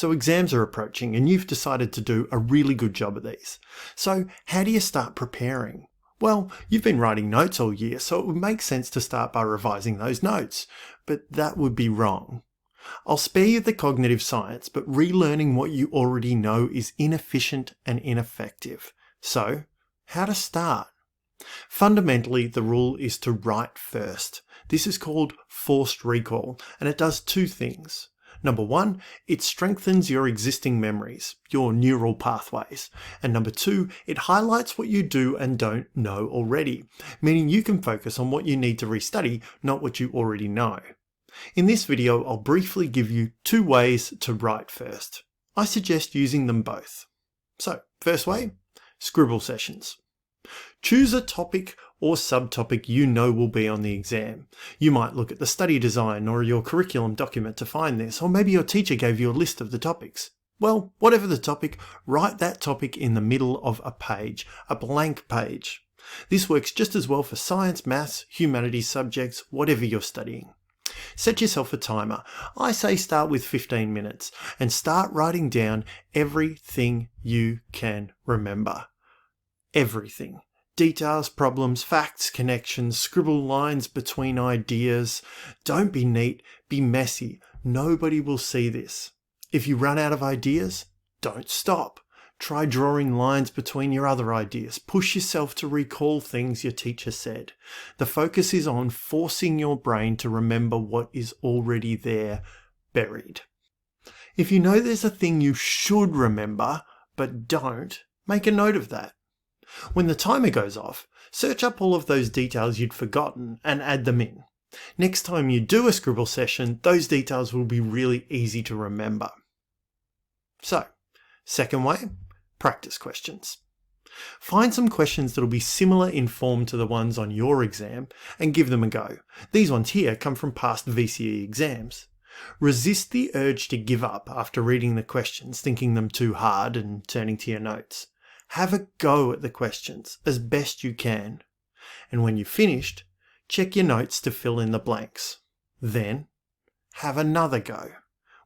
So exams are approaching and you've decided to do a really good job of these. So how do you start preparing? Well, you've been writing notes all year, so it would make sense to start by revising those notes, but that would be wrong. I'll spare you the cognitive science, but relearning what you already know is inefficient and ineffective. So, how to start? Fundamentally, the rule is to write first. This is called forced recall, and it does two things. Number one, it strengthens your existing memories, your neural pathways. And number two, it highlights what you do and don't know already, meaning you can focus on what you need to restudy, not what you already know. In this video, I'll briefly give you two ways to write first. I suggest using them both. So, first way, Scribble sessions. Choose a topic or subtopic you know will be on the exam. You might look at the study design or your curriculum document to find this, or maybe your teacher gave you a list of the topics. Well, whatever the topic, write that topic in the middle of a page, a blank page. This works just as well for science, maths, humanities subjects, whatever you're studying. Set yourself a timer. I say start with 15 minutes and start writing down everything you can remember. Everything. Details, problems, facts, connections, scribble lines between ideas. Don't be neat, be messy. Nobody will see this. If you run out of ideas, don't stop. Try drawing lines between your other ideas. Push yourself to recall things your teacher said. The focus is on forcing your brain to remember what is already there, buried. If you know there's a thing you should remember, but don't, make a note of that. When the timer goes off, search up all of those details you'd forgotten and add them in. Next time you do a Scribble session, those details will be really easy to remember. So, second way, practice questions. Find some questions that will be similar in form to the ones on your exam and give them a go. These ones here come from past VCE exams. Resist the urge to give up after reading the questions, thinking them too hard and turning to your notes. Have a go at the questions as best you can. And when you've finished, check your notes to fill in the blanks. Then, have another go.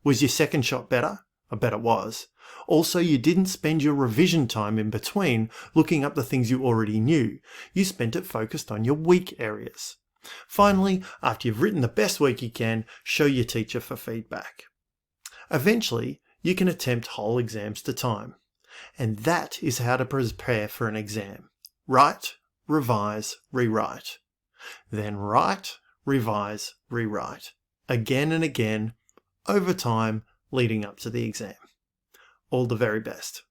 Was your second shot better? I bet it was. Also, you didn't spend your revision time in between looking up the things you already knew. You spent it focused on your weak areas. Finally, after you've written the best work you can, show your teacher for feedback. Eventually, you can attempt whole exams to time. And that is how to prepare for an exam. Write, revise, rewrite. Then write, revise, rewrite. Again and again, over time, leading up to the exam. All the very best.